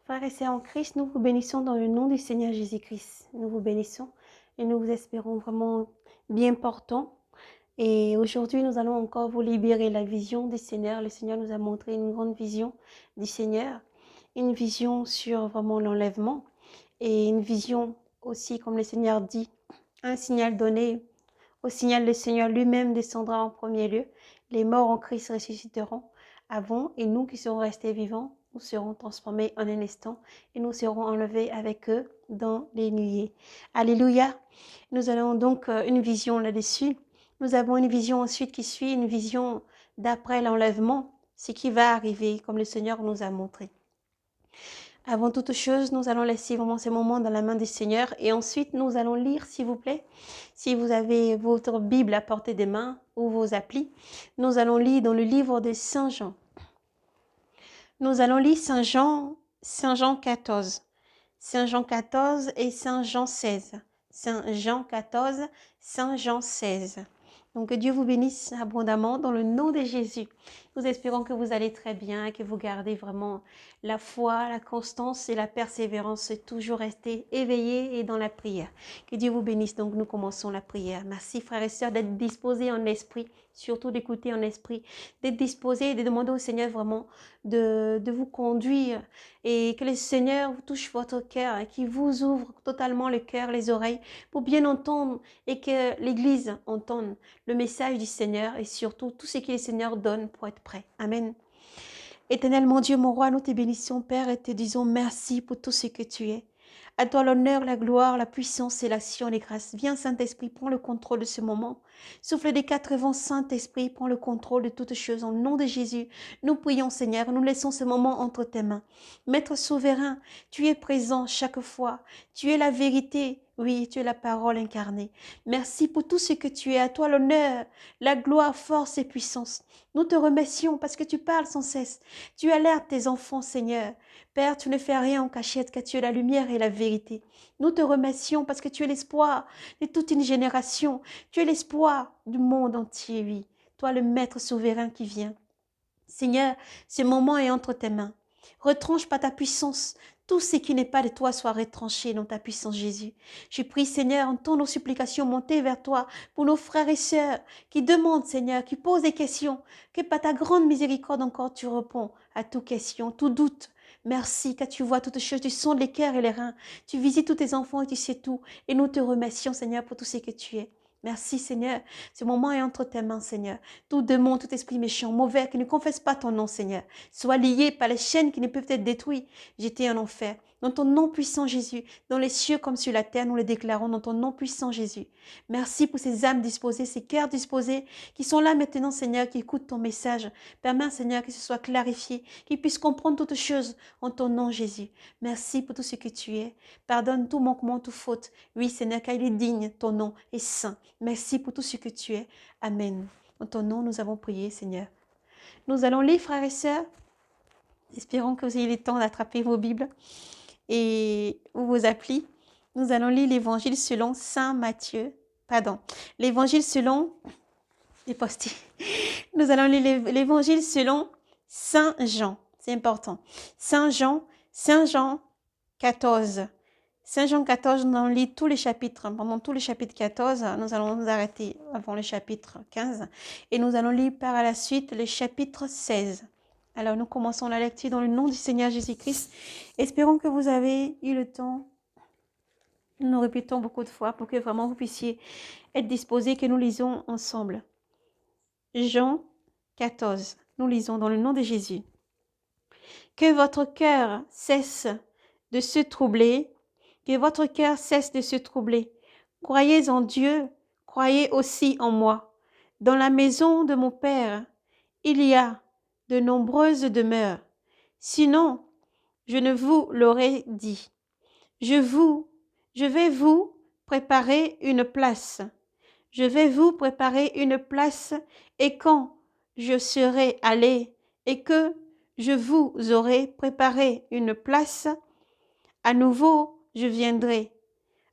Frères et sœurs en Christ, nous vous bénissons dans le nom du Seigneur Jésus-Christ. Nous vous bénissons et nous vous espérons vraiment bien portants. Et aujourd'hui, nous allons encore vous libérer la vision du Seigneur. Le Seigneur nous a montré une grande vision du Seigneur, une vision sur vraiment l'enlèvement et une vision aussi, comme le Seigneur dit, un signal donné. Au signal, le Seigneur lui-même descendra en premier lieu. Les morts en Christ ressusciteront avant et nous qui serons restés vivants, nous serons transformés en un instant et nous serons enlevés avec eux dans les nuées. Alléluia. Nous avons donc une vision là-dessus. Nous avons une vision ensuite qui suit, une vision d'après l'enlèvement, ce qui va arriver comme le Seigneur nous a montré. Avant toute chose, nous allons laisser vraiment ces moments dans la main du Seigneur et ensuite nous allons lire, s'il vous plaît, si vous avez votre Bible à portée des mains ou vos applis, nous allons lire dans le livre de Saint Jean. Nous allons lire Saint Jean 14. Saint Jean 14 et Saint Jean 16. Saint Jean 14, Saint Jean 16. Donc que Dieu vous bénisse abondamment dans le nom de Jésus. Nous espérons que vous allez très bien, que vous gardez vraiment la foi, la constance et la persévérance, toujours rester éveillés et dans la prière. Que Dieu vous bénisse. Donc nous commençons la prière. Merci frères et sœurs d'être disposés en esprit, surtout d'écouter en esprit, d'être disposés et de demander au Seigneur vraiment de vous conduire et que le Seigneur vous touche votre cœur et qu'il vous ouvre totalement le cœur, les oreilles pour bien entendre et que l'Église entende le message du Seigneur et surtout tout ce que le Seigneur donne pour être prêt. Amen. Éternel mon Dieu, mon roi, nous te bénissons Père et te disons merci pour tout ce que tu es. À toi l'honneur, la gloire, la puissance et l'action et les grâces. Viens Saint-Esprit, prends le contrôle de ce moment. Souffle des quatre vents, Saint-Esprit, prends le contrôle de toutes choses. Au nom de Jésus, nous prions Seigneur, nous laissons ce moment entre tes mains. Maître souverain, tu es présent chaque fois. Tu es la vérité. Oui, tu es la parole incarnée. Merci pour tout ce que tu es. À toi l'honneur, la gloire, force et puissance. Nous te remercions parce que tu parles sans cesse. Tu alertes tes enfants, Seigneur. Père, tu ne fais rien en cachette, car tu es la lumière et la vérité. Nous te remercions parce que tu es l'espoir de toute une génération. Tu es l'espoir du monde entier, oui. Toi, le Maître souverain qui vient. Seigneur, ce moment est entre tes mains. Retranche par ta puissance. Tout ce qui n'est pas de toi soit retranché dans ta puissance, Jésus. Je prie, Seigneur, entends nos supplications monter vers toi pour nos frères et sœurs qui demandent, Seigneur, qui posent des questions, que par ta grande miséricorde encore tu réponds à toute question, tout doute. Merci, car tu vois toutes choses, tu sondes les cœurs et les reins. Tu visites tous tes enfants et tu sais tout. Et nous te remercions, Seigneur, pour tout ce que tu es. Merci, Seigneur. Ce moment est entre tes mains, Seigneur. Tout démon, tout esprit méchant, mauvais, qui ne confesse pas ton nom, Seigneur, soit lié par les chaînes qui ne peuvent être détruites, jeté en enfer. Dans ton nom puissant, Jésus, dans les cieux comme sur la terre, nous le déclarons dans ton nom puissant, Jésus. Merci pour ces âmes disposées, ces cœurs disposés, qui sont là maintenant, Seigneur, qui écoutent ton message. Permets, Seigneur, que ce soit clarifié, qu'ils puissent comprendre toutes choses en ton nom, Jésus. Merci pour tout ce que tu es. Pardonne tout manquement, toute faute. Oui, Seigneur, car il est digne, ton nom est saint. Merci pour tout ce que tu es. Amen. En ton nom, nous avons prié, Seigneur. Nous allons lire, frères et sœurs. Espérons que vous ayez le temps d'attraper vos Bibles et ou vos applis. Nous allons lire l'évangile selon Saint Matthieu. Pardon. L'évangile selon les postés. Nous allons lire l'évangile selon Saint Jean. C'est important. Saint Jean 14. Saint Jean 14, nous allons lire tous les chapitres. Pendant tout le chapitre 14, nous allons nous arrêter avant le chapitre 15. Et nous allons lire par la suite le chapitre 16. Alors, nous commençons la lecture dans le nom du Seigneur Jésus-Christ. Espérons que vous avez eu le temps. Nous répétons beaucoup de fois pour que vraiment vous puissiez être disposés, que nous lisons ensemble. Jean 14. Nous lisons dans le nom de Jésus. Que votre cœur cesse de se troubler. Que votre cœur cesse de se troubler. Croyez en Dieu, croyez aussi en moi. Dans la maison de mon Père, il y a de nombreuses demeures. Sinon, je ne vous l'aurais dit. Je vais vous préparer une place. Je vais vous préparer une place, et quand je serai allé et que je vous aurai préparé une place, à nouveau je viendrai.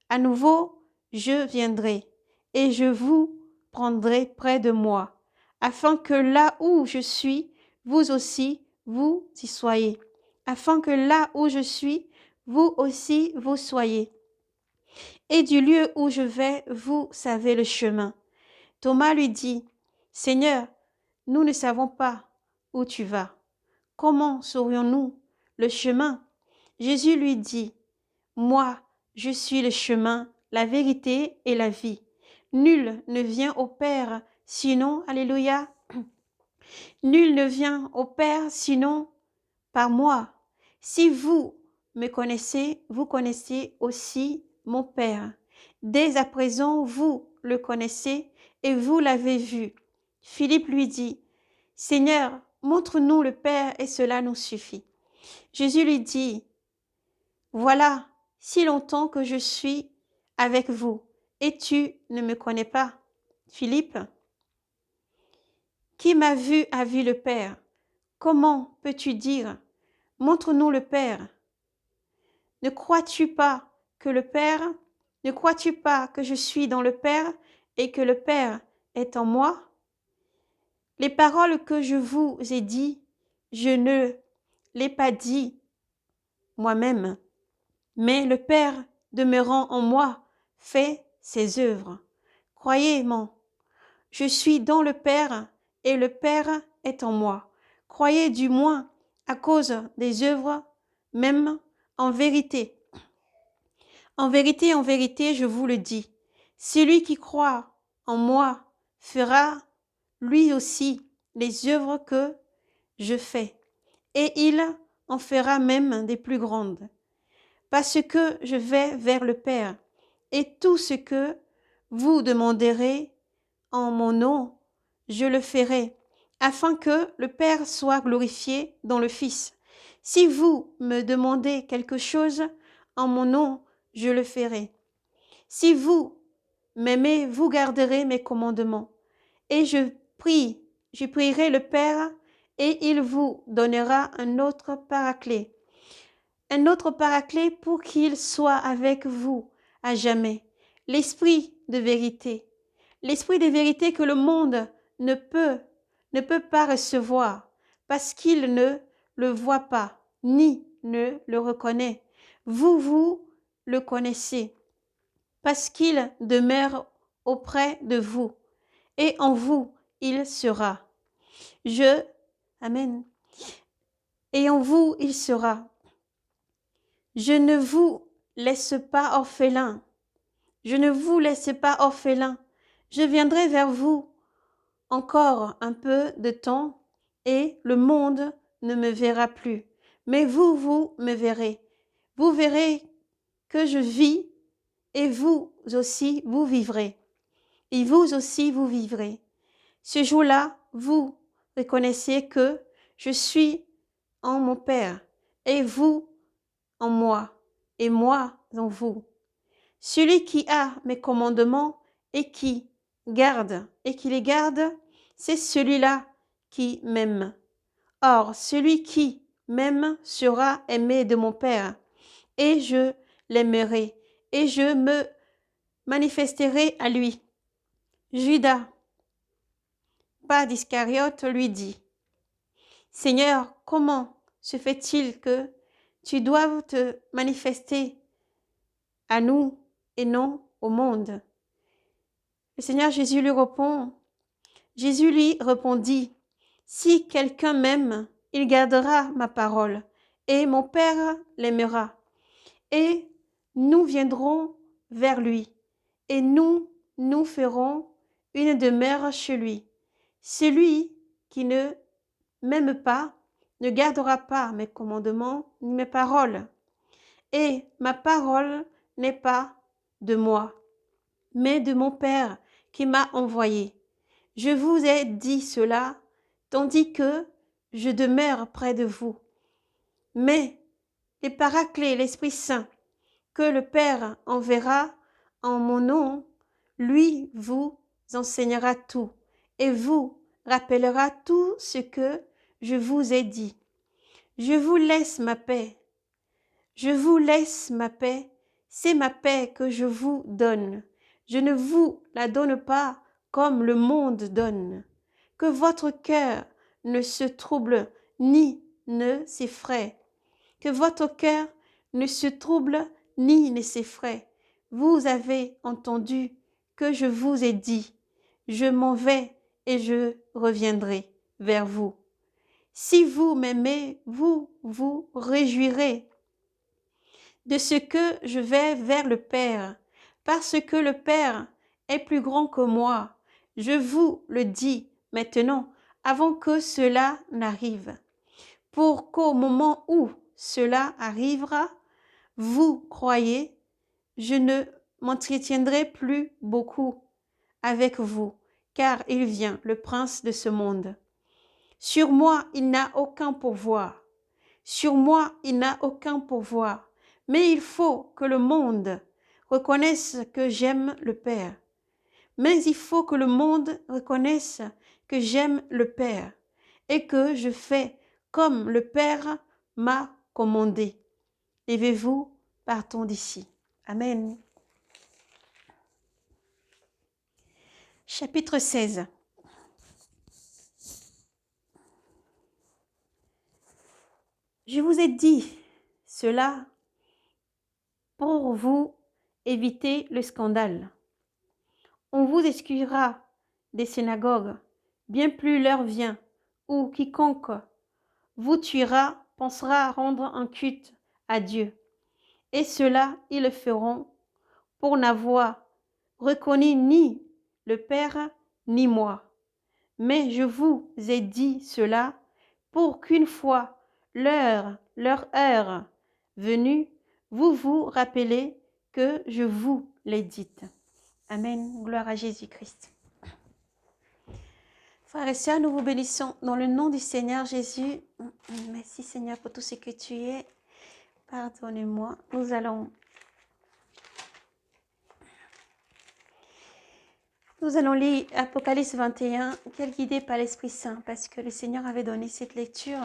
À nouveau je viendrai, et je vous prendrai près de moi, afin que là où je suis, vous aussi, vous y soyez. afin que là où je suis, vous aussi vous soyez. Et du lieu où je vais, vous savez le chemin. Thomas lui dit, Seigneur, nous ne savons pas où tu vas. Comment saurions-nous le chemin? Jésus lui dit, Moi, je suis le chemin, la vérité et la vie. Nul ne vient au Père sinon, alléluia, nul ne vient au Père sinon par moi. Si vous me connaissez, vous connaissez aussi mon Père. Dès à présent, vous le connaissez et vous l'avez vu. Philippe lui dit, Seigneur, montre-nous le Père et cela nous suffit. Jésus lui dit, Voilà, si longtemps que je suis avec vous et tu ne me connais pas. Philippe, qui m'a vu a vu le Père. Comment peux-tu dire, montre-nous le Père? Ne crois-tu pas que le Père, ne crois-tu pas que je suis dans le Père et que le Père est en moi? Les paroles que je vous ai dites, je ne les pas dit moi-même, mais le Père demeurant en moi fait ses œuvres. Croyez-moi, je suis dans le Père et le Père est en moi. Croyez du moins à cause des œuvres, même en vérité. En vérité, je vous le dis, celui qui croit en moi fera lui aussi les œuvres que je fais, et il en fera même des plus grandes, parce que je vais vers le Père, et tout ce que vous demanderez en mon nom, je le ferai, afin que le Père soit glorifié dans le Fils. Si vous me demandez quelque chose en mon nom, je le ferai. Si vous m'aimez, vous garderez mes commandements. Et je prierai le Père, et il vous donnera un autre paraclet pour qu'il soit avec vous à jamais, l'Esprit de vérité que le monde ne peut pas recevoir, parce qu'il ne le voit pas, ni ne le reconnaît. Vous le connaissez, parce qu'il demeure auprès de vous, et en vous il sera. Amen. Et en vous il sera. Je ne vous laisse pas orphelin. Je ne vous laisse pas orphelin. Je viendrai vers vous encore un peu de temps, et le monde ne me verra plus. Mais vous me verrez. Vous verrez que je vis, et vous aussi, vous vivrez. Et vous aussi, vous vivrez. Ce jour-là, vous reconnaissez que je suis en mon Père, et vous en moi, et moi en vous. Celui qui a mes commandements et qui les garde, c'est celui-là qui m'aime. Or, celui qui m'aime sera aimé de mon Père, et je l'aimerai, et je me manifesterai à lui. Judas, pas d'Iscariote, lui dit, Seigneur, comment se fait-il que tu doives te manifester à nous et non au monde? Le Seigneur Jésus lui répondit, si quelqu'un m'aime, il gardera ma parole, et mon Père l'aimera, et nous viendrons vers lui, et nous ferons une demeure chez lui. Celui qui ne m'aime pas ne gardera pas mes commandements ni mes paroles, et ma parole n'est pas de moi, mais de mon Père qui m'a envoyé. Je vous ai dit cela, tandis que je demeure près de vous. Mais les Paraclets, l'Esprit Saint, que le Père enverra en mon nom, lui vous enseignera tout et vous rappellera tout ce que je vous ai dit. Je vous laisse ma paix. Je vous laisse ma paix. C'est ma paix que je vous donne. Je ne vous la donne pas comme le monde donne. Que votre cœur ne se trouble ni ne s'effraie. Que votre cœur ne se trouble ni ne s'effraie. Vous avez entendu que je vous ai dit, je m'en vais et je reviendrai vers vous. Si vous m'aimez, vous vous réjouirez de ce que je vais vers le Père, parce que le Père est plus grand que moi. Je vous le dis maintenant, avant que cela n'arrive, pour qu'au moment où cela arrivera, vous croyez, je ne m'entretiendrai plus beaucoup avec vous, car il vient, le prince de ce monde. Sur moi, il n'a aucun pouvoir. Sur moi, il n'a aucun pouvoir. Mais il faut que le monde reconnaisse que j'aime le Père. Mais il faut que le monde reconnaisse que j'aime le Père et que je fais comme le Père m'a commandé. Levez-vous, partons d'ici. Amen. Chapitre 16. Je vous ai dit cela pour vous éviter le scandale. On vous exclura des synagogues, bien plus l'heure vient, où quiconque vous tuera pensera rendre un culte à Dieu. Et cela, ils le feront pour n'avoir reconnu ni le Père ni moi. Mais je vous ai dit cela pour qu'une fois leur heure venue, vous vous rappelez que je vous l'ai dite. Amen. Gloire à Jésus-Christ. Frères et sœurs, nous vous bénissons dans le nom du Seigneur Jésus. Merci Seigneur pour tout ce que tu es. Pardonnez-moi. Nous allons lire Apocalypse 21, quel guidé par l'Esprit Saint, parce que le Seigneur avait donné cette lecture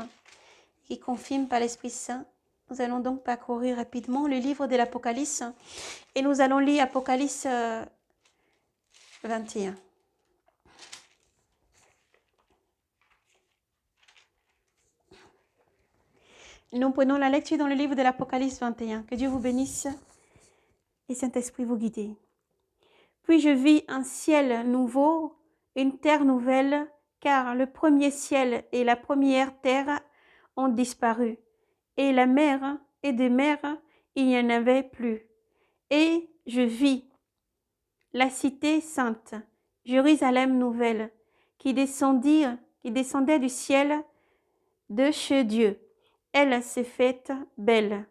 qui confirme par l'Esprit Saint. Nous allons donc parcourir rapidement le livre de l'Apocalypse et nous allons lire Apocalypse 21. Nous prenons la lecture dans le livre de l'Apocalypse 21. Que Dieu vous bénisse et Saint-Esprit vous guide. Puis je vis un ciel nouveau, une terre nouvelle, car le premier ciel et la première terre ont disparu, et la mer et des mers, il n'y en avait plus. Et je vis la cité sainte, Jérusalem nouvelle, qui descendait du ciel de chez Dieu. Elle s'est faite belle,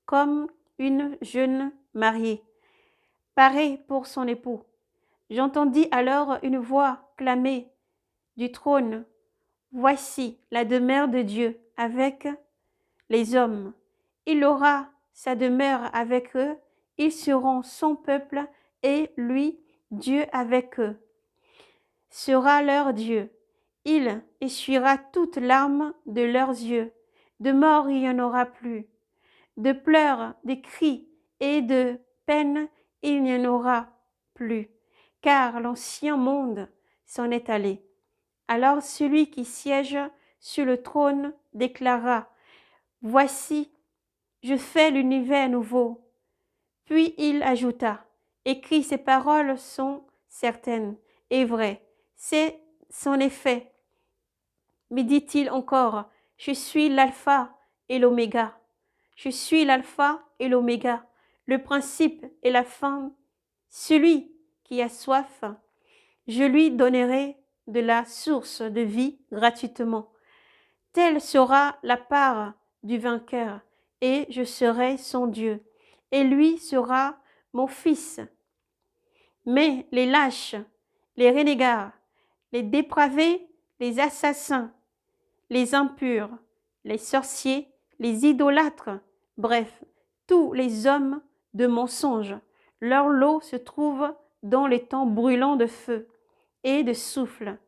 comme une jeune mariée, parée pour son époux. J'entendis alors une voix clamer du trône, « Voici la demeure de Dieu avec les hommes. Il aura sa demeure avec eux, ils seront son peuple et lui, Dieu avec eux, sera leur Dieu. Il essuiera toute larme de leurs yeux. De mort il n'y en aura plus. De pleurs, de cris et de peine il n'y en aura plus, car l'ancien monde s'en est allé. Alors celui qui siège sur le trône déclara, « Voici, je fais l'univers nouveau. » Puis il ajouta, « Écris, ces paroles sont certaines et vraies. C'est son effet. » Mais dit-il encore, « Je suis l'alpha et l'oméga. Je suis l'alpha et l'oméga, le principe et la fin. Celui qui a soif, je lui donnerai de la source de vie gratuitement. Telle sera la part du vainqueur, et je serai son Dieu, et lui sera mon fils. Mais les lâches, les renégats, les dépravés, les assassins, les impurs, les sorciers, les idolâtres, bref, tous les hommes de mensonge, leur lot se trouve dans les temps brûlants de feu et de souffle.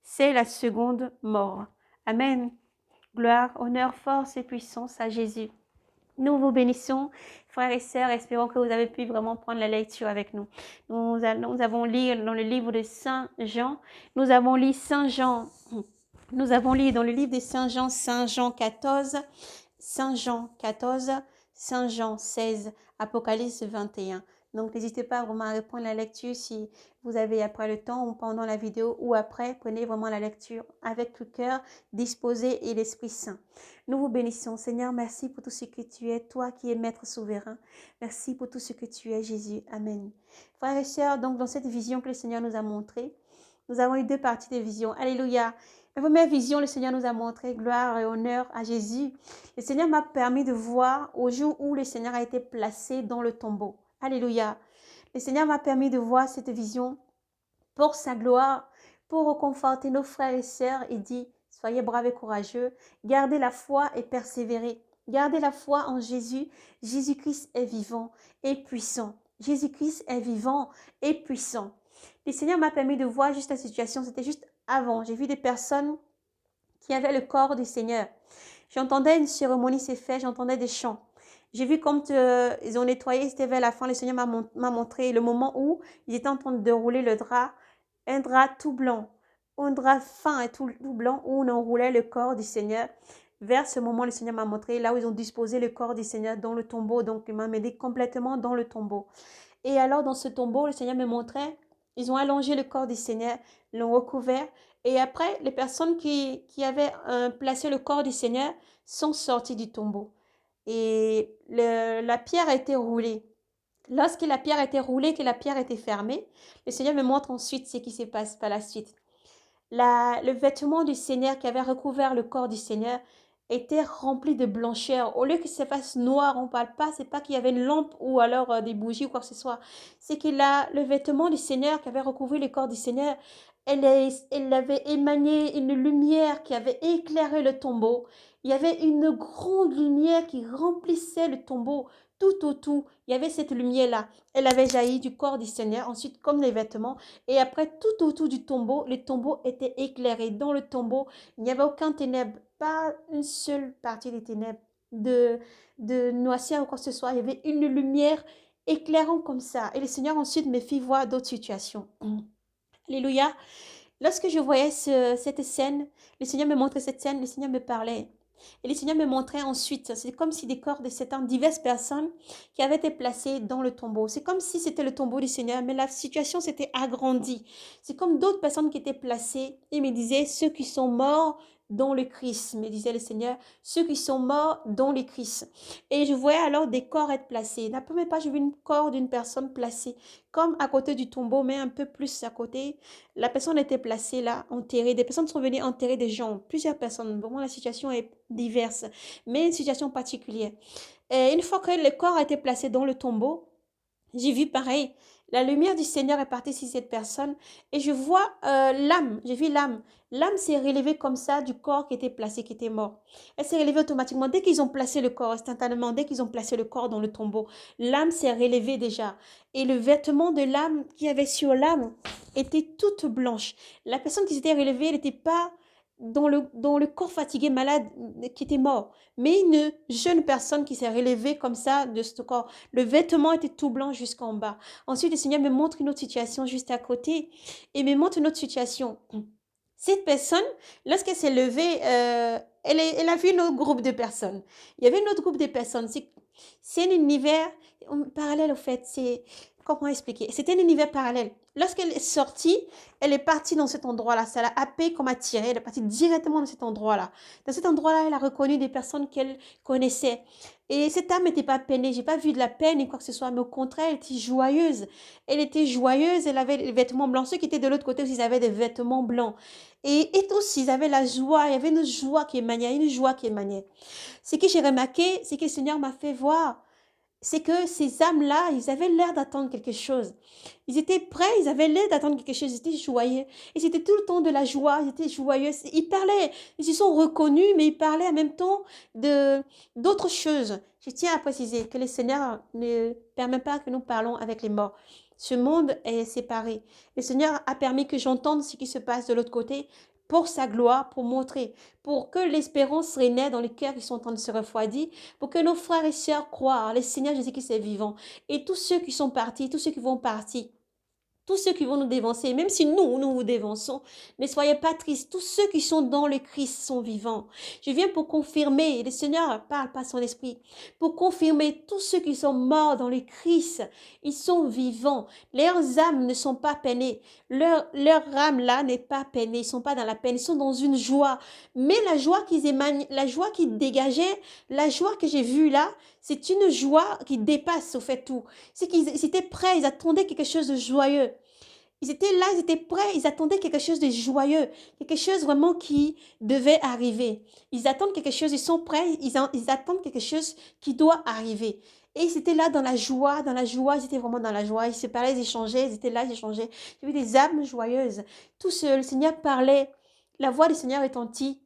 C'est la seconde mort. Amen. Gloire, honneur, force et puissance à Jésus. Nous vous bénissons, frères et sœurs, espérons que vous avez pu vraiment prendre la lecture avec nous. Nous avons lu dans le livre de Saint Jean, nous avons lu dans le livre de Saint Jean 14, Saint Jean 14, Saint Jean 16, Apocalypse 21. Donc, n'hésitez pas vraiment à répondre à la lecture si vous avez après le temps ou pendant la vidéo ou après. Prenez vraiment la lecture avec le cœur disposé et l'Esprit Saint. Nous vous bénissons. Seigneur, merci pour tout ce que tu es, toi qui es Maître souverain. Merci pour tout ce que tu es, Jésus. Amen. Frères et sœurs, donc dans cette vision que le Seigneur nous a montrée, nous avons eu deux parties de vision. Alléluia. La première vision, le Seigneur nous a montré gloire et honneur à Jésus. Le Seigneur m'a permis de voir au jour où le Seigneur a été placé dans le tombeau. Alléluia. Le Seigneur m'a permis de voir cette vision pour sa gloire, pour reconforter nos frères et sœurs et dit, soyez braves et courageux, gardez la foi et persévérez. Gardez la foi en Jésus. Jésus-Christ est vivant et puissant. Jésus-Christ est vivant et puissant. Le Seigneur m'a permis de voir juste la situation, c'était juste avant. J'ai vu des personnes qui avaient le corps du Seigneur. J'entendais une cérémonie s'est faite, j'entendais des chants. J'ai vu comme ils ont nettoyé, c'était vers la fin, le Seigneur m'a montré le moment où ils étaient en train de dérouler le drap, un drap tout blanc, un drap fin et tout blanc où on enroulait le corps du Seigneur. Vers ce moment, le Seigneur m'a montré là où ils ont disposé le corps du Seigneur dans le tombeau. Donc, il m'a mené complètement dans le tombeau. Et alors, dans ce tombeau, le Seigneur me montrait, ils ont allongé le corps du Seigneur, l'ont recouvert. Et après, les personnes qui avaient placé le corps du Seigneur sont sorties du tombeau. Et la pierre a été roulée. Lorsque la pierre a été roulée, que la pierre était fermée, le Seigneur me montre ensuite ce qui se passe par la suite. Le vêtement du Seigneur qui avait recouvert le corps du Seigneur était rempli de blancheur. Au lieu que ça fasse noir, on ne parle pas, c'est pas qu'il y avait une lampe ou alors des bougies ou quoi que ce soit. C'est que le vêtement du Seigneur qui avait recouvert le corps du Seigneur, elle avait émané une lumière qui avait éclairé le tombeau. Il y avait une grande lumière qui remplissait le tombeau. Tout autour, il y avait cette lumière-là. Elle avait jailli du corps du Seigneur, ensuite comme les vêtements. Et après, tout autour du tombeau, le tombeau était éclairé. Dans le tombeau, il n'y avait aucun ténèbre, pas une seule partie des ténèbres, de noirceur ou quoi que ce soit. Il y avait une lumière éclairant comme ça. Et le Seigneur ensuite me fit voir d'autres situations. Alléluia. Lorsque je voyais cette scène, le Seigneur me montrait cette scène, le Seigneur me parlait. Et le Seigneur me montrait ensuite, c'est comme si des corps de Satan, diverses personnes qui avaient été placées dans le tombeau. C'est comme si c'était le tombeau du Seigneur, mais la situation s'était agrandie. C'est comme d'autres personnes qui étaient placées. Il me disait, ceux qui sont morts dans le Christ, me disait le Seigneur, ceux qui sont morts dans le Christ. Et je voyais alors des corps être placés. La première fois, je vis un corps d'une personne placée, comme à côté du tombeau, mais un peu plus à côté. La personne était placée là, enterrée. Des personnes sont venues enterrer des gens, plusieurs personnes. Vraiment, la situation est diverse, mais une situation particulière. Et une fois que le corps a été placé dans le tombeau, j'ai vu pareil. La lumière du Seigneur est partie sur cette personne et je vois l'âme. J'ai vu l'âme. L'âme s'est relevée comme ça du corps qui était placé, qui était mort. Elle s'est relevée automatiquement. Dès qu'ils ont placé le corps, instantanément, dès qu'ils ont placé le corps dans le tombeau, l'âme s'est relevée déjà. Et le vêtement de l'âme qui avait sur l'âme était toute blanche. La personne qui s'était relevée, elle n'était pas dans le corps fatigué, malade, qui était mort. Mais une jeune personne qui s'est relevée comme ça de ce corps. Le vêtement était tout blanc jusqu'en bas. Ensuite, le Seigneur me montre une autre situation juste à côté et me montre une autre situation. Cette personne, lorsqu'elle s'est levée, elle a vu un autre groupe de personnes. Il y avait un autre groupe de personnes. C'est un univers parallèle au fait. Comment expliquer? C'était un univers parallèle. Lorsqu'elle est sortie, elle est partie dans cet endroit-là. Ça l'a happée comme attirée. Elle est partie directement dans cet endroit-là. Dans cet endroit-là, elle a reconnu des personnes qu'elle connaissait. Et cette âme n'était pas peinée. J'ai pas vu de la peine ni quoi que ce soit. Mais au contraire, elle était joyeuse. Elle était joyeuse. Elle avait des vêtements blancs. Ceux qui étaient de l'autre côté aussi, ils avaient des vêtements blancs. Et tous, ils avaient la joie. Il y avait une joie qui émanait. Une joie qui émanait. Ce que j'ai remarqué, c'est que le Seigneur m'a fait voir. C'est que ces âmes-là, ils avaient l'air d'attendre quelque chose. Ils étaient prêts, ils avaient l'air d'attendre quelque chose, ils étaient joyeux. Et c'était tout le temps de la joie, ils étaient joyeux. Ils parlaient, ils se sont reconnus, mais ils parlaient en même temps d'autres choses. Je tiens à préciser que le Seigneur ne permet pas que nous parlons avec les morts. Ce monde est séparé. Le Seigneur a permis que j'entende ce qui se passe de l'autre côté pour sa gloire, pour montrer, pour que l'espérance renaisse dans les cœurs qui sont en train de se refroidir, pour que nos frères et sœurs croient, le Seigneur Jésus-Christ est vivant. Et tous ceux qui sont partis, tous ceux qui vont partir, tous ceux qui vont nous dévancer, même si nous vous dévançons, ne soyez pas tristes. Tous ceux qui sont dans le Christ sont vivants. Je viens pour confirmer, le Seigneur parle par son esprit, pour confirmer tous ceux qui sont morts dans le Christ, ils sont vivants. Leurs âmes ne sont pas peinées. Leur âme là n'est pas peinée. Ils sont pas dans la peine. Ils sont dans une joie. Mais la joie qu'ils émanent, la joie qu'ils dégageaient, la joie que j'ai vue là, c'est une joie qui dépasse au fait tout. C'est qu'ils étaient prêts, ils attendaient quelque chose de joyeux. Ils étaient là, ils étaient prêts, ils attendaient quelque chose de joyeux, quelque chose vraiment qui devait arriver. Ils attendent quelque chose, ils sont prêts, ils attendent quelque chose qui doit arriver. Et ils étaient là dans la joie, ils étaient vraiment dans la joie. Ils se parlaient, ils échangeaient, ils étaient là, ils échangeaient. Il y avait des âmes joyeuses. Tout ce, le Seigneur parlait, la voix du Seigneur retentit.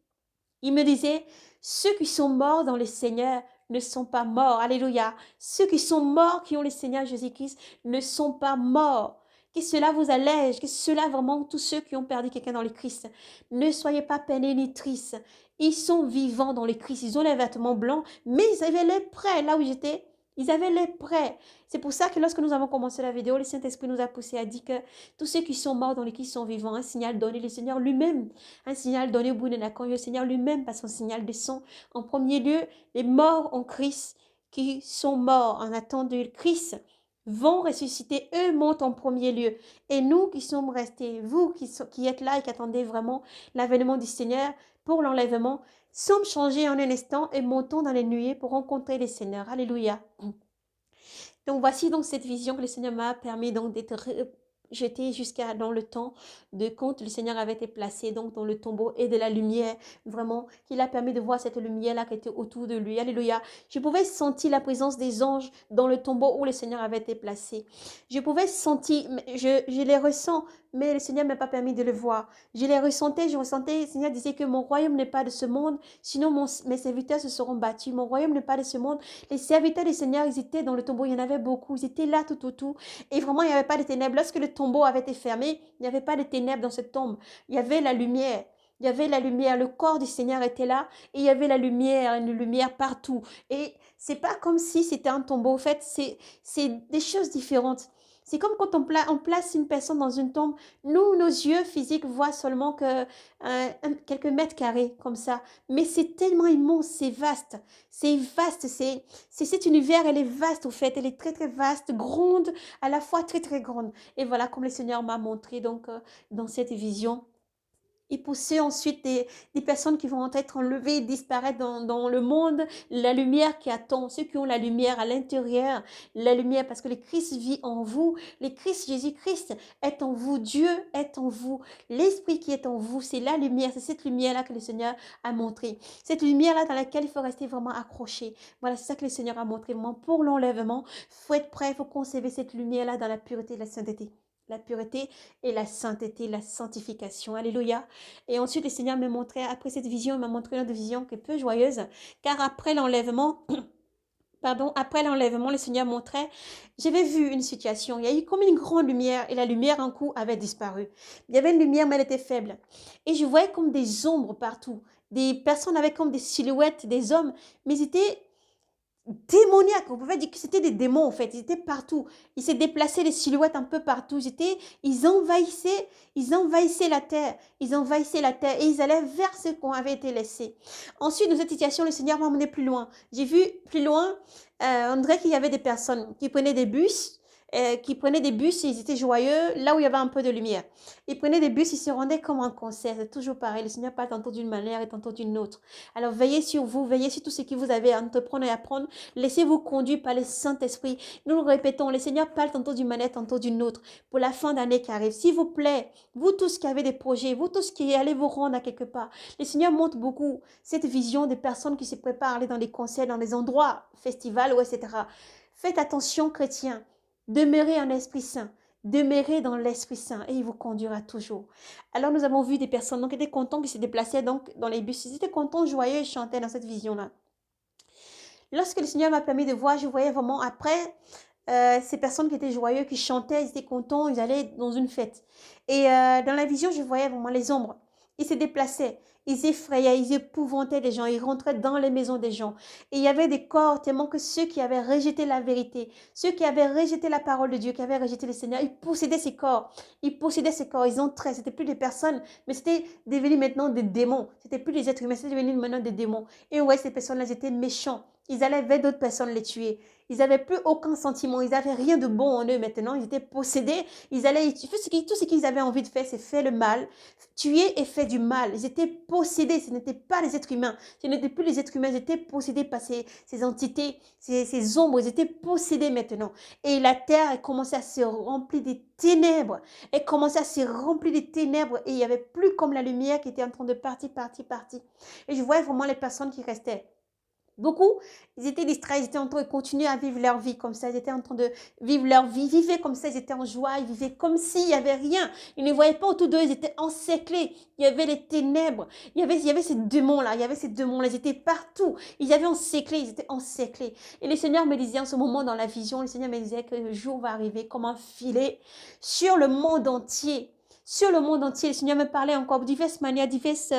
Il me disait, ceux qui sont morts dans le Seigneur ne sont pas morts. Alléluia. Ceux qui sont morts, qui ont le Seigneur Jésus-Christ, ne sont pas morts. Que cela vous allège, que cela vraiment, tous ceux qui ont perdu quelqu'un dans le Christ, ne soyez pas peinés ni tristes. Ils sont vivants dans le Christ. Ils ont les vêtements blancs, mais ils avaient les prêts là où j'étais. Ils avaient les prêts. C'est pour ça que lorsque nous avons commencé la vidéo, le Saint-Esprit nous a poussé à dire que tous ceux qui sont morts dans le Christ sont vivants. Un signal donné, le Seigneur lui-même. Un signal donné au bout d'un accord. Le Seigneur lui-même, par son signal, descend. En premier lieu, les morts en Christ qui sont morts en attendant de Christ vont ressusciter, eux montent en premier lieu. Et nous qui sommes restés, vous qui êtes là et qui attendez vraiment l'avènement du Seigneur pour l'enlèvement, sommes changés en un instant et montons dans les nuées pour rencontrer le Seigneur. Alléluia. Donc voici donc cette vision que le Seigneur m'a permis donc d'être jeté jusqu'à dans le temps de quand le Seigneur avait été placé donc dans le tombeau et de la lumière, vraiment, qu'il a permis de voir cette lumière-là qui était autour de lui. Alléluia. Je pouvais sentir la présence des anges dans le tombeau où le Seigneur avait été placé. Je pouvais sentir, je les ressens, mais le Seigneur ne m'a pas permis de le voir. Je les ressentais, je ressentais, le Seigneur disait que mon royaume n'est pas de ce monde, sinon mes serviteurs se seront battus. Mon royaume n'est pas de ce monde. Les serviteurs du Seigneur, ils étaient dans le tombeau, il y en avait beaucoup, ils étaient là tout autour. Et vraiment, il n'y avait pas de ténèbres. Lorsque le tombeau avait été fermé, il n'y avait pas de ténèbres dans cette tombe. Il y avait la lumière. Il y avait la lumière. Le corps du Seigneur était là et il y avait la lumière, une lumière partout. Et c'est pas comme si c'était un tombeau. En fait, c'est des choses différentes. C'est comme quand on place une personne dans une tombe. Nous, nos yeux physiques voient seulement que quelques mètres carrés comme ça. Mais c'est tellement immense, c'est vaste. C'est vaste, c'est cet univers, elle est vaste au fait. Elle est très très vaste, grande, à la fois très très grande. Et voilà comme le Seigneur m'a montré donc dans cette vision. Et pousser ensuite des personnes qui vont être enlevées et disparaître dans le monde, la lumière qui attend, ceux qui ont la lumière à l'intérieur, la lumière parce que le Christ vit en vous, le Christ Jésus-Christ est en vous, Dieu est en vous, l'Esprit qui est en vous, c'est la lumière, c'est cette lumière-là que le Seigneur a montré, cette lumière-là dans laquelle il faut rester vraiment accroché. Voilà, c'est ça que le Seigneur a montré vraiment pour l'enlèvement. Il faut être prêt, il faut conserver cette lumière-là dans la pureté et la sainteté. La pureté et la sainteté, la sanctification. Alléluia. Et ensuite, le Seigneur me montrait, après cette vision, il m'a montré une autre vision qui est peu joyeuse, car après l'enlèvement, pardon, après l'enlèvement, le Seigneur montrait, j'avais vu une situation, il y a eu comme une grande lumière, et la lumière, un coup, avait disparu. Il y avait une lumière, mais elle était faible. Et je voyais comme des ombres partout. Des personnes avaient comme des silhouettes, des hommes, mais ils étaient démoniaques. On pouvait dire que c'était des démons, en fait. Ils étaient partout. Ils se déplaçaient les silhouettes un peu partout. Ils envahissaient la terre. Ils envahissaient la terre et ils allaient vers ce qu'on avait été laissé. Ensuite, dans cette situation, le Seigneur m'a emmené plus loin. J'ai vu plus loin, on dirait qu'il y avait des personnes qui prenaient des bus. Ils étaient joyeux, là où il y avait un peu de lumière. Ils prenaient des bus, ils se rendaient comme un concert. C'est toujours pareil. Le Seigneur parle tantôt d'une manière et tantôt d'une autre. Alors veillez sur vous, veillez sur tout ce que vous avez à entreprendre et à apprendre. Laissez-vous conduire par le Saint-Esprit. Nous le répétons, le Seigneur parle tantôt d'une manière, tantôt d'une autre. Pour la fin d'année qui arrive, s'il vous plaît, vous tous qui avez des projets, vous tous qui allez vous rendre à quelque part, le Seigneur montre beaucoup cette vision des personnes qui se préparent à aller dans des concerts, dans des endroits, festivals, ou etc. Faites attention, chrétiens. Demeurez en Esprit Saint. Demeurez dans l'Esprit Saint et il vous conduira toujours. Alors nous avons vu des personnes donc, qui étaient contents, qui se déplaçaient donc, dans les bus. Ils étaient contents, joyeux et chantaient dans cette vision-là. Lorsque le Seigneur m'a permis de voir, je voyais vraiment après ces personnes qui étaient joyeux, qui chantaient, ils étaient contents, ils allaient dans une fête. Et dans la vision, je voyais vraiment les ombres. Ils se déplaçaient. Ils effrayaient, ils épouvantaient les gens, ils rentraient dans les maisons des gens. Et il y avait des corps tellement que ceux qui avaient rejeté la vérité, ceux qui avaient rejeté la parole de Dieu, qui avaient rejeté le Seigneur, ils possédaient ces corps. Ils possédaient ces corps, ils entraient. C'était plus des personnes, mais c'était devenu maintenant des démons. C'était plus des êtres humains, c'était devenu maintenant des démons. Et ouais, ces personnes-là, ils étaient méchants. Ils allaient vers d'autres personnes les tuer. Ils n'avaient plus aucun sentiment. Ils n'avaient rien de bon en eux maintenant. Ils étaient possédés. Ils allaient, tout ce qu'ils avaient envie de faire, c'est faire le mal, tuer et faire du mal. Ils étaient possédés. Ce n'étaient pas les êtres humains. Ce n'étaient plus les êtres humains. Ils étaient possédés par ces entités, ces ombres. Ils étaient possédés maintenant. Et la terre a commencé à se remplir des ténèbres. Elle commençait à se remplir des ténèbres. Et il n'y avait plus comme la lumière qui était en train de partir. Et je voyais vraiment les personnes qui restaient. Beaucoup, ils étaient distraits, ils étaient en train de continuer à vivre leur vie comme ça, ils étaient en train de vivre leur vie, ils vivaient comme ça, ils étaient en joie, ils vivaient comme s'il n'y avait rien. Ils ne voyaient pas autour d'eux, ils étaient encerclés. Il y avait les ténèbres, il y avait ces démons-là, ils étaient partout. Ils avaient encerclés, ils étaient encerclés. Et le Seigneur me disait en ce moment dans la vision, le Seigneur me disait que le jour va arriver comme un filet sur le monde entier. Sur le monde entier, le Seigneur me parlait encore de diverses manières, diverses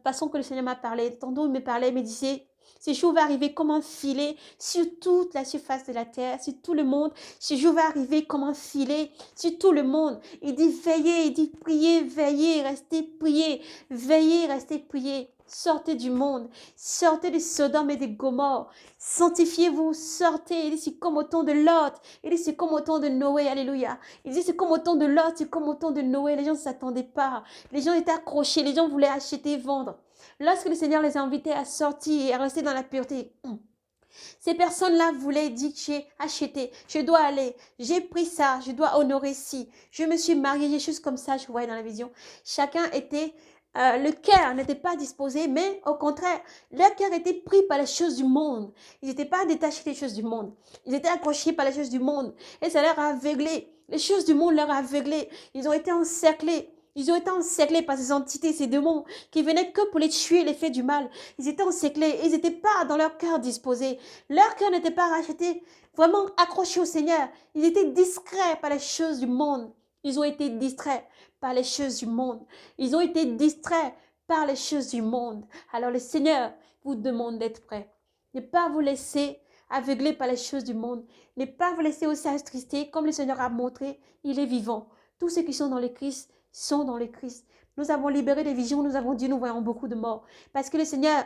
façons que le Seigneur m'a parlé. Tantôt, il me parlait, il me disait, ce jour va arriver comme un filet sur toute la surface de la terre, sur tout le monde. Ce jour va arriver comme un filet sur tout le monde. Il dit veillez, il dit priez, veillez, restez priez, veillez, restez priez. Sortez du monde, sortez de Sodome et de Gomorre, sanctifiez-vous, sortez. Il dit c'est comme au temps de Lot, il dit c'est comme au temps de Noé, alléluia. Il dit c'est comme au temps de Lot, c'est comme au temps de Noé, les gens ne s'attendaient pas, les gens étaient accrochés, les gens voulaient acheter, vendre. Lorsque le Seigneur les a invités à sortir et à rester dans la pureté, ces personnes-là voulaient dire, j'ai acheté, je dois aller, j'ai pris ça, je dois honorer ci, je me suis mariée, des choses comme ça, je voyais dans la vision. Chacun était, le cœur n'était pas disposé, mais au contraire, leur cœur était pris par les choses du monde. Ils n'étaient pas détachés des choses du monde. Ils étaient accrochés par les choses du monde. Et ça leur a aveuglé. Les choses du monde leur a aveuglé. Ils ont été encerclés. Ils ont été encerclés par ces entités, ces démons qui venaient que pour les tuer, les faits du mal. Ils étaient encerclés. Ils n'étaient pas dans leur cœur disposés. Leur cœur n'était pas racheté, vraiment accroché au Seigneur. Ils étaient discrets par les choses du monde. Ils ont été distraits par les choses du monde. Ils ont été distraits par les choses du monde. Alors le Seigneur vous demande d'être prêts. Ne pas vous laisser aveugler par les choses du monde. Ne pas vous laisser aussi attrister. Comme le Seigneur a montré, il est vivant. Tous ceux qui sont dans le Christ sont dans le Christ. Nous avons libéré des visions, nous avons dit, nous voyons beaucoup de morts. Parce que le Seigneur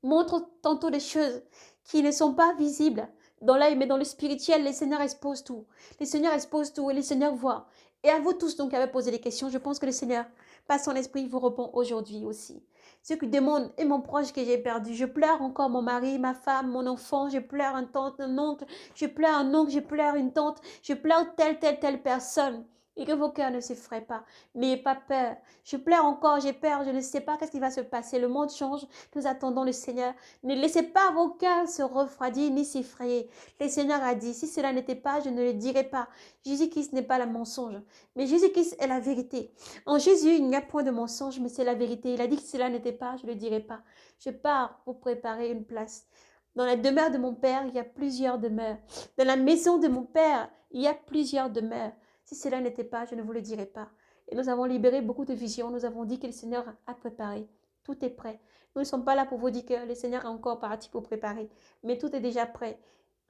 montre tantôt des choses qui ne sont pas visibles dans l'œil, mais dans le spirituel, le Seigneur expose tout. Le Seigneur expose tout et le Seigneur voit. Et à vous tous donc qui avez posé des questions, je pense que le Seigneur, par son esprit, vous répond aujourd'hui aussi. Ceux qui demandent, et mon proche que j'ai perdu, je pleure encore mon mari, ma femme, mon enfant, je pleure un tante, un oncle, je pleure un oncle, je pleure une tante, je pleure telle personne. Et que vos cœurs ne s'effraient pas. N'ayez pas peur. Je pleure encore, j'ai peur, je ne sais pas qu'est-ce qui va se passer. Le monde change, nous attendons le Seigneur. Ne laissez pas vos cœurs se refroidir ni s'effrayer. Le Seigneur a dit, si cela n'était pas, je ne le dirais pas. Jésus-Christ n'est pas le mensonge, mais Jésus-Christ est la vérité. En Jésus, il n'y a point de mensonge, mais c'est la vérité. Il a dit que si cela n'était pas, je ne le dirais pas. Je pars pour préparer une place. Dans la demeure de mon Père, il y a plusieurs demeures. Dans la maison de mon Père, il y a plusieurs demeures. Si cela n'était pas, je ne vous le dirais pas. Et nous avons libéré beaucoup de visions. Nous avons dit que le Seigneur a préparé. Tout est prêt. Nous ne sommes pas là pour vous dire que le Seigneur est encore parti pour préparer. Mais tout est déjà prêt.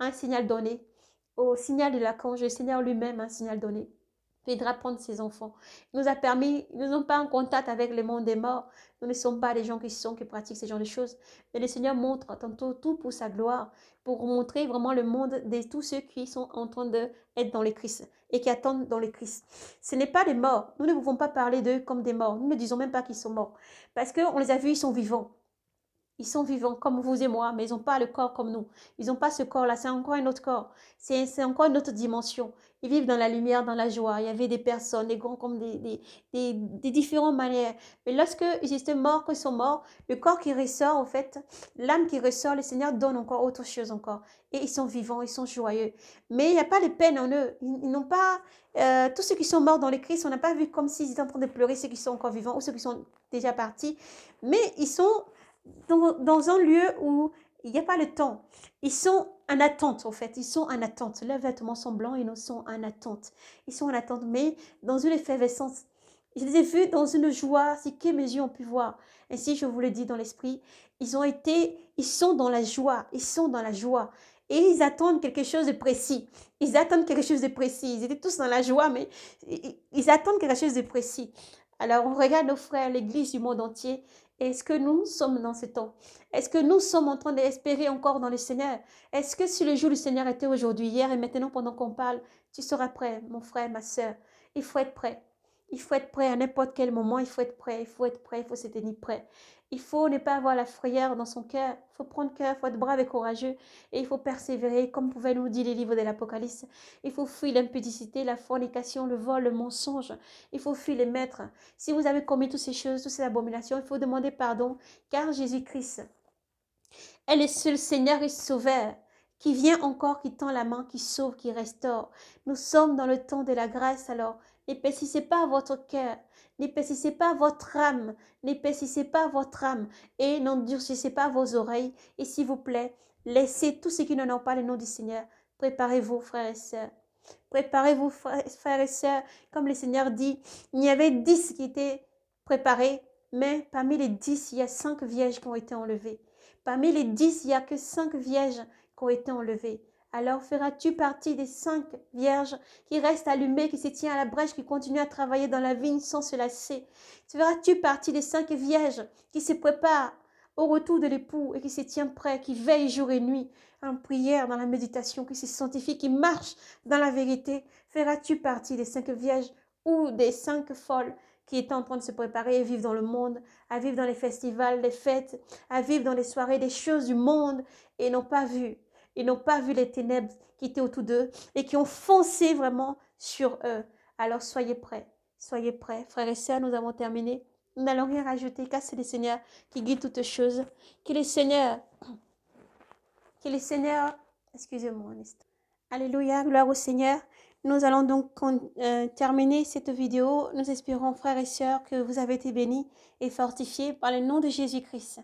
Un signal donné. Au signal de l'archange, le Seigneur lui-même a un signal donné. Viendra prendre ses enfants. Il nous a permis, nous ne sommes pas en contact avec le monde des morts. Nous ne sommes pas des gens qui pratiquent ce genre de choses. Mais le Seigneur montre tantôt tout pour sa gloire, pour montrer vraiment le monde de tous ceux qui sont en train d'être dans le Christ et qui attendent dans le Christ. Ce n'est pas des morts. Nous ne pouvons pas parler d'eux comme des morts. Nous ne disons même pas qu'ils sont morts. Parce qu'on les a vus, ils sont vivants. Ils sont vivants comme vous et moi, mais ils n'ont pas le corps comme nous. Ils n'ont pas ce corps-là, c'est encore un autre corps. C'est encore une autre dimension. Ils vivent dans la lumière, dans la joie. Il y avait des personnes, des grands comme des différentes manières. Mais lorsque ils étaient morts, qu'ils sont morts, le corps qui ressort, en fait, l'âme qui ressort, le Seigneur donne encore autre chose encore. Et ils sont vivants, ils sont joyeux. Mais il n'y a pas de peine en eux. Ils n'ont pas... tous ceux qui sont morts dans le Christ, on n'a pas vu comme s'ils étaient en train de pleurer ceux qui sont encore vivants ou ceux qui sont déjà partis. Mais ils sont dans un lieu où il n'y a pas le temps. Ils sont en attente, en fait. Ils sont en attente. Leurs vêtements sont blancs, ils sont en attente. Ils sont en attente, mais dans une effervescence. Je les ai vus dans une joie, c'est que mes yeux ont pu voir. Ainsi, je vous le dis dans l'esprit, ils sont dans la joie, ils sont dans la joie. Et ils attendent quelque chose de précis. Ils attendent quelque chose de précis. Ils étaient tous dans la joie, mais ils attendent quelque chose de précis. Alors, on regarde nos frères, l'Église du monde entier. Est-ce que nous sommes dans ce temps? Est-ce que nous sommes en train d'espérer encore dans le Seigneur? Est-ce que si le jour du Seigneur était aujourd'hui, hier et maintenant, pendant qu'on parle, tu seras prêt, mon frère, ma soeur? Il faut être prêt. Il faut être prêt à n'importe quel moment, il faut être prêt, il faut être prêt, il faut se tenir prêt. Il faut ne pas avoir la frayeur dans son cœur, il faut prendre cœur, il faut être brave et courageux et il faut persévérer, comme pouvait nous dire les livres de l'Apocalypse. Il faut fuir l'impudicité, la fornication, le vol, le mensonge. Il faut fuir les maîtres. Si vous avez commis toutes ces choses, toutes ces abominations, il faut demander pardon, car Jésus-Christ est le seul Seigneur et Sauveur qui vient encore, qui tend la main, qui sauve, qui restaure. Nous sommes dans le temps de la grâce, alors n'épaississez pas votre cœur, n'épaississez pas votre âme, n'épaississez pas votre âme et n'endurcissez pas vos oreilles. Et s'il vous plaît, laissez tous ceux qui n'en ont pas le nom du Seigneur. Préparez-vous, frères et sœurs. Préparez-vous, frères et sœurs. Comme le Seigneur dit, il y avait 10 qui étaient préparés, mais parmi les 10, il y a 5 vierges qui ont été enlevées. Parmi les 10, il n'y a que 5 vierges qui ont été enlevées. Alors feras-tu partie des 5 vierges qui restent allumées, qui se tiennent à la brèche, qui continuent à travailler dans la vigne sans se lasser? Feras-tu partie des 5 vierges qui se préparent au retour de l'époux et qui se tiennent prêts, qui veillent jour et nuit en prière, dans la méditation, qui se sanctifient, qui marchent dans la vérité? Feras-tu partie des 5 vierges ou des 5 folles qui étaient en train de se préparer et vivre dans le monde, à vivre dans les festivals, les fêtes, à vivre dans les soirées, des choses du monde et n'ont pas vu. Ils n'ont pas vu les ténèbres qui étaient autour d'eux et qui ont foncé vraiment sur eux. Alors soyez prêts, frères et sœurs, nous avons terminé. Nous n'allons rien rajouter car c'est le Seigneur qui guide toutes choses. Que le Seigneur, excusez-moi un instant. Alléluia, gloire au Seigneur. Nous allons donc terminer cette vidéo. Nous espérons, frères et sœurs, que vous avez été bénis et fortifiés par le nom de Jésus-Christ.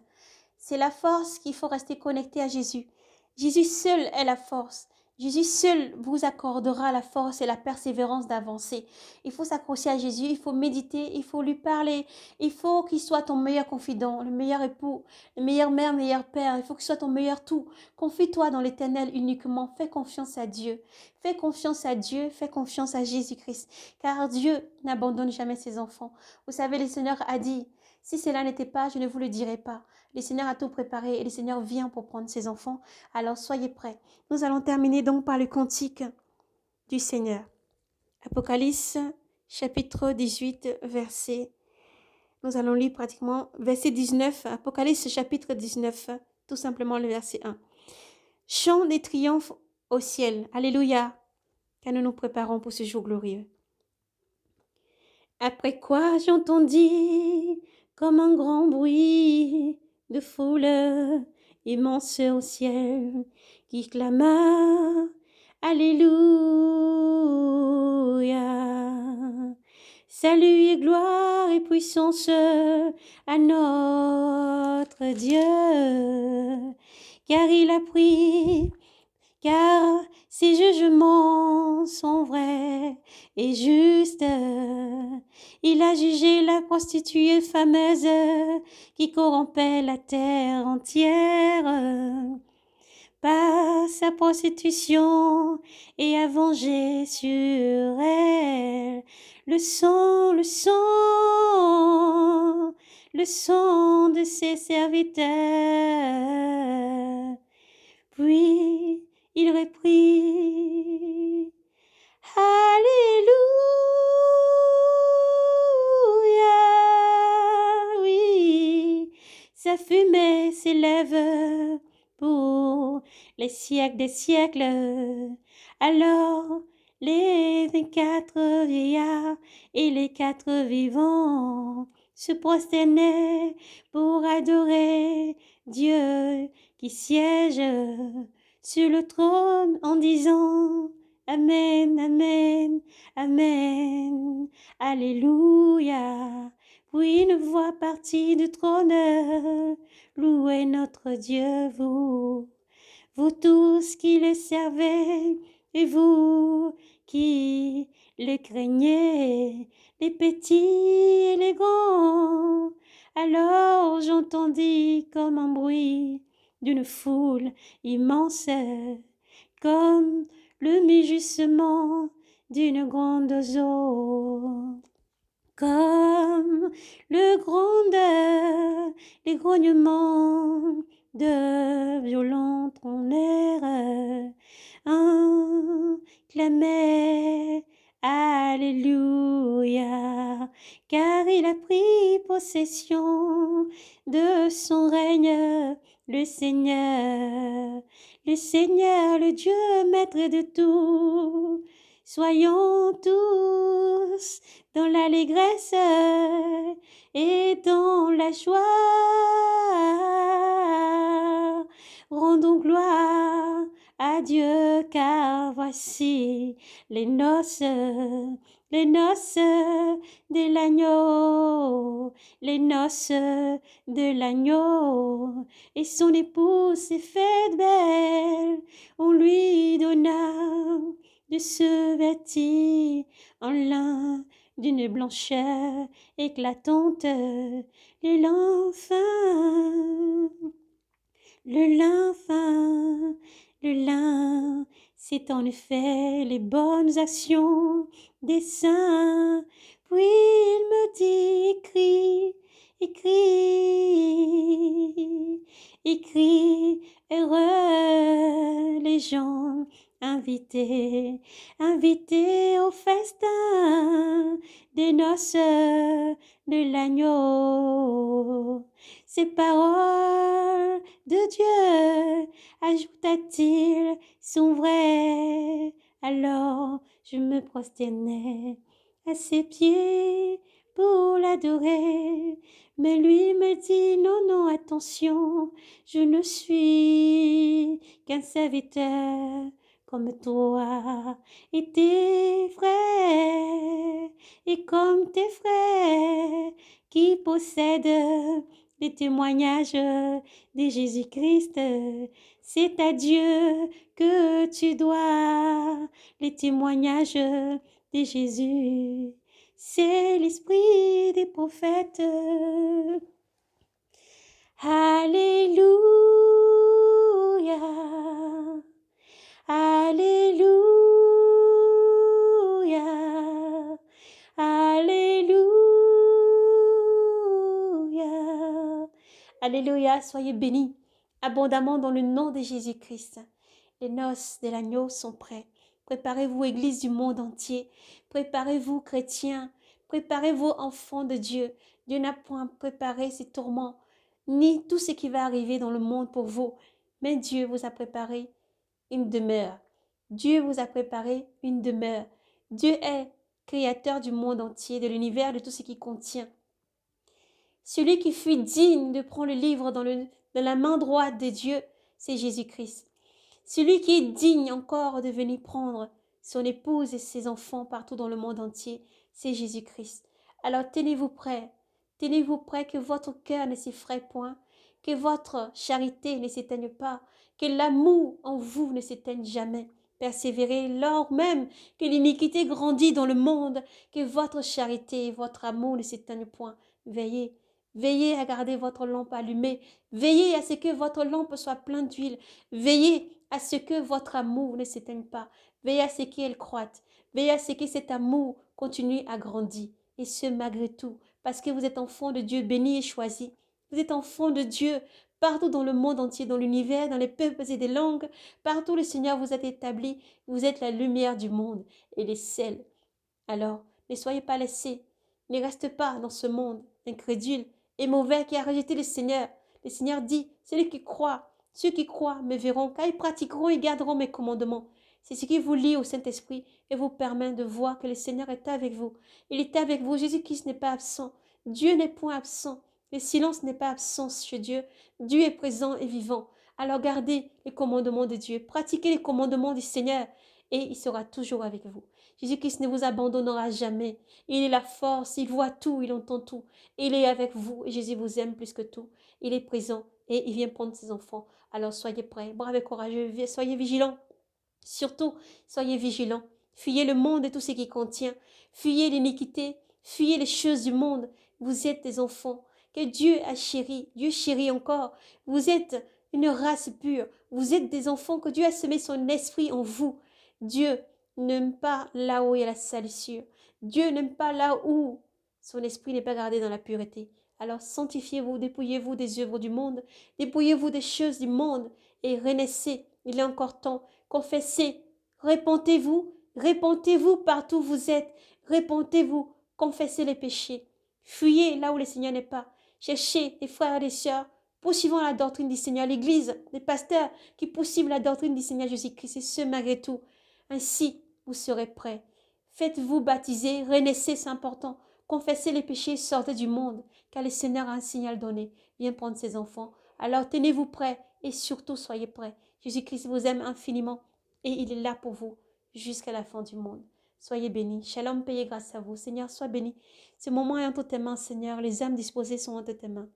C'est la force qu'il faut rester connecté à Jésus. Jésus seul est la force. Jésus seul vous accordera la force et la persévérance d'avancer. Il faut s'accrocher à Jésus, il faut méditer, il faut lui parler. Il faut qu'il soit ton meilleur confident, le meilleur époux, le meilleur mère, le meilleur père. Il faut qu'il soit ton meilleur tout. Confie-toi dans l'Éternel uniquement. Fais confiance à Dieu. Fais confiance à Dieu, fais confiance à Jésus-Christ. Car Dieu n'abandonne jamais ses enfants. Vous savez, le Seigneur a dit, si cela n'était pas, je ne vous le dirai pas. Le Seigneur a tout préparé et le Seigneur vient pour prendre ses enfants. Alors soyez prêts. Nous allons terminer donc par le cantique du Seigneur. Apocalypse chapitre 18, verset. Nous allons lire pratiquement verset 19. Apocalypse chapitre 19, tout simplement le verset 1. Chant des triomphes au ciel. Alléluia. Car nous nous préparons pour ce jour glorieux. Après quoi j'entendis comme un grand bruit de foule immense au ciel qui clama Alléluia. Salut et gloire et puissance à notre Dieu, car il a pris, car ses jugements sont vrais et justes. Il a jugé la prostituée fameuse qui corrompait la terre entière par sa prostitution et a vengé sur elle le sang de ses serviteurs. Puis il reprit Alléluia, oui, sa fumée s'élève pour les siècles des siècles. Alors les 24 vieillards et les 4 vivants se prosternaient pour adorer Dieu qui siège sur le trône en disant Amen, Amen, Amen, Alléluia. Puis une voix partit du trône, louez notre Dieu, vous tous qui le servez Et vous qui le craignez, les petits et les grands, alors j'entendis comme un bruit d'une foule immense, comme le mugissement d'une grande eau. Comme le grondeur, les grognements de violents tonnerres, un clamait Alléluia, car il a pris possession de son règne, le Seigneur, le Dieu maître de tout. Soyons tous dans l'allégresse et dans la joie. Rendons gloire à Dieu, car voici les noces de l'agneau, les noces de l'agneau, et son épouse s'est faite belle, on lui donna de se vêtir en lin d'une blancheur éclatante, le lin fin, le lin fin, le lin, c'est en effet les bonnes actions des saints. Puis il me dit, écris, heureux les gens invités au festin des noces de l'agneau. Ces paroles de Dieu, ajouta-t-il, sont vraies. Alors je me prosternai à ses pieds pour l'adorer. Mais lui me dit, non, non, attention, je ne suis qu'un serviteur comme toi et tes frères, et comme tes frères qui possèdent les témoignages de Jésus-Christ. C'est à Dieu que tu dois les témoignages de Jésus. C'est l'esprit des prophètes. Alléluia. Alléluia. Alléluia. Alléluia, soyez bénis abondamment dans le nom de Jésus-Christ. Les noces de l'agneau sont prêtes. Préparez-vous, Église du monde entier. Préparez-vous, chrétiens. Préparez-vous, enfants de Dieu. Dieu n'a point préparé ces tourments, ni tout ce qui va arriver dans le monde pour vous. Mais Dieu vous a préparé une demeure. Dieu vous a préparé une demeure. Dieu est créateur du monde entier, de l'univers, de tout ce qui contient. Celui qui fut digne de prendre le livre dans la main droite de Dieu, c'est Jésus-Christ. Celui qui est digne encore de venir prendre son épouse et ses enfants partout dans le monde entier, c'est Jésus-Christ. Alors tenez-vous prêts que votre cœur ne s'effraie point, que votre charité ne s'éteigne pas, que l'amour en vous ne s'éteigne jamais. Persévérez lors même que l'iniquité grandit dans le monde, que votre charité et votre amour ne s'éteignent point. Veillez. Veillez à garder votre lampe allumée. Veillez à ce que votre lampe soit pleine d'huile. Veillez à ce que votre amour ne s'éteigne pas. Veillez à ce qu'elle croîte. Veillez à ce que cet amour continue à grandir. Et ce, malgré tout, parce que vous êtes enfant de Dieu béni et choisi. Vous êtes enfant de Dieu partout dans le monde entier, dans l'univers, dans les peuples et des langues. Partout le Seigneur vous a établi. Vous êtes la lumière du monde et les sels. Alors, ne soyez pas laissés. Ne restez pas dans ce monde incrédule et mauvais qui a rejeté le Seigneur. Le Seigneur dit, ceux qui croient me verront, car ils pratiqueront et garderont mes commandements. C'est ce qui vous lie au Saint-Esprit et vous permet de voir que le Seigneur est avec vous. Il est avec vous. Jésus-Christ n'est pas absent. Dieu n'est point absent. Le silence n'est pas absent chez Dieu. Dieu est présent et vivant. Alors gardez les commandements de Dieu. Pratiquez les commandements du Seigneur et il sera toujours avec vous. Jésus-Christ ne vous abandonnera jamais. Il est la force, il voit tout, il entend tout. Il est avec vous et Jésus vous aime plus que tout. Il est présent et il vient prendre ses enfants. Alors soyez prêts, braves et courageux, soyez vigilants. Surtout, soyez vigilants. Fuyez le monde et tout ce qui contient. Fuyez l'iniquité. Fuyez les choses du monde. Vous êtes des enfants que Dieu a chéris. Dieu chérit encore. Vous êtes une race pure. Vous êtes des enfants que Dieu a semé son esprit en vous. Dieu n'aime pas là où il y a la salissure. Dieu n'aime pas là où son esprit n'est pas gardé dans la pureté. Alors sanctifiez-vous, dépouillez-vous des œuvres du monde, dépouillez-vous des choses du monde et renaissez. Il est encore temps. Confessez, répentez-vous, répentez-vous partout où vous êtes, répentez-vous, confessez les péchés. Fuyez là où le Seigneur n'est pas. Cherchez des frères et des sœurs, poursuivant la doctrine du Seigneur, l'Église, des pasteurs qui poursuivent la doctrine du Seigneur Jésus-Christ, et ce malgré tout. Ainsi, vous serez prêts. Faites-vous baptiser, renaissez, c'est important. Confessez les péchés, sortez du monde, car le Seigneur a un signal donné. Viens prendre ses enfants. Alors tenez-vous prêts et surtout soyez prêts. Jésus-Christ vous aime infiniment et il est là pour vous jusqu'à la fin du monde. Soyez bénis. Shalom, payez grâce à vous. Seigneur, sois béni. Ce moment est entre tes mains, Seigneur. Les âmes disposées sont entre tes mains.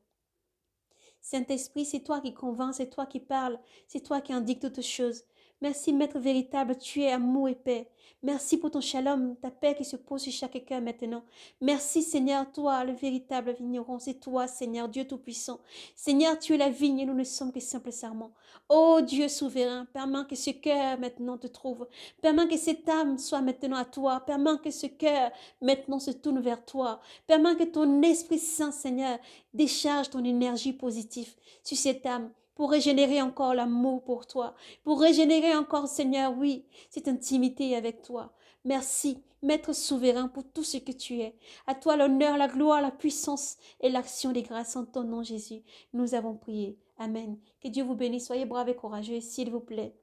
Saint-Esprit, c'est toi qui convaincs, c'est toi qui parles, c'est toi qui indiques toutes choses. Merci, Maître véritable, tu es amour et paix. Merci pour ton shalom, ta paix qui se pose sur chaque cœur maintenant. Merci, Seigneur, toi, le véritable vigneron, c'est toi, Seigneur, Dieu Tout-Puissant. Seigneur, tu es la vigne et nous ne sommes que simples serments. Ô Dieu souverain, permets que ce cœur maintenant te trouve. Permets que cette âme soit maintenant à toi. Permets que ce cœur maintenant se tourne vers toi. Permets que ton Esprit Saint, Seigneur, décharge ton énergie positive sur cette âme pour régénérer encore l'amour pour toi, pour régénérer encore, Seigneur, oui, cette intimité avec toi. Merci, Maître souverain, pour tout ce que tu es. À toi l'honneur, la gloire, la puissance et l'action des grâces en ton nom, Jésus. Nous avons prié. Amen. Que Dieu vous bénisse. Soyez braves et courageux, s'il vous plaît.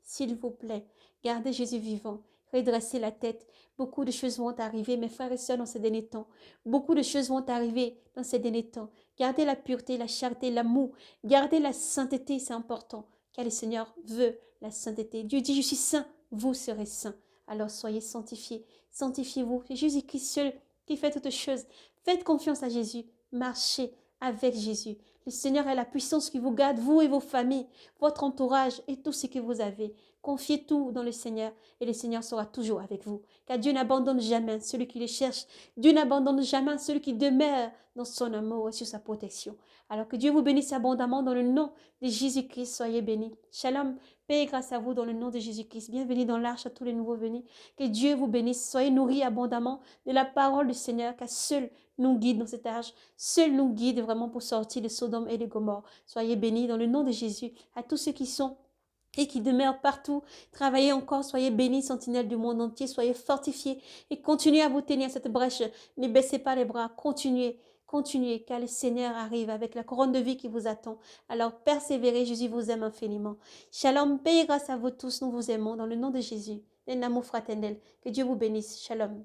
S'il vous plaît, gardez Jésus vivant. Redressez la tête. Beaucoup de choses vont arriver, mes frères et sœurs, dans ces derniers temps. Beaucoup de choses vont arriver dans ces derniers temps. Gardez la pureté, la charité, l'amour. Gardez la sainteté, c'est important. Car le Seigneur veut la sainteté. Dieu dit, je suis saint, vous serez saints. Alors soyez sanctifiés. Sanctifiez-vous. C'est Jésus-Christ seul qui fait toutes choses. Faites confiance à Jésus. Marchez avec Jésus. Le Seigneur est la puissance qui vous garde, vous et vos familles, votre entourage et tout ce que vous avez. Confiez tout dans le Seigneur et le Seigneur sera toujours avec vous. Car Dieu n'abandonne jamais celui qui le cherche. Dieu n'abandonne jamais celui qui demeure dans son amour et sur sa protection. Alors que Dieu vous bénisse abondamment dans le nom de Jésus-Christ. Soyez bénis. Shalom. Paix et grâce à vous dans le nom de Jésus-Christ. Bienvenue dans l'arche à tous les nouveaux venus. Que Dieu vous bénisse. Soyez nourris abondamment de la parole du Seigneur, car seul nous guide dans cet âge. Seul nous guide vraiment pour sortir de Sodome et de Gomorrhe. Soyez bénis dans le nom de Jésus. À tous ceux qui sont et qui demeurent partout, travaillez encore, soyez bénis, sentinelles du monde entier, soyez fortifiés et continuez à vous tenir cette brèche. Ne baissez pas les bras, continuez, continuez, car le Seigneur arrive avec la couronne de vie qui vous attend. Alors persévérez, Jésus vous aime infiniment. Shalom, paix et grâce à vous tous, nous vous aimons dans le nom de Jésus, un amour fraternel. Que Dieu vous bénisse. Shalom.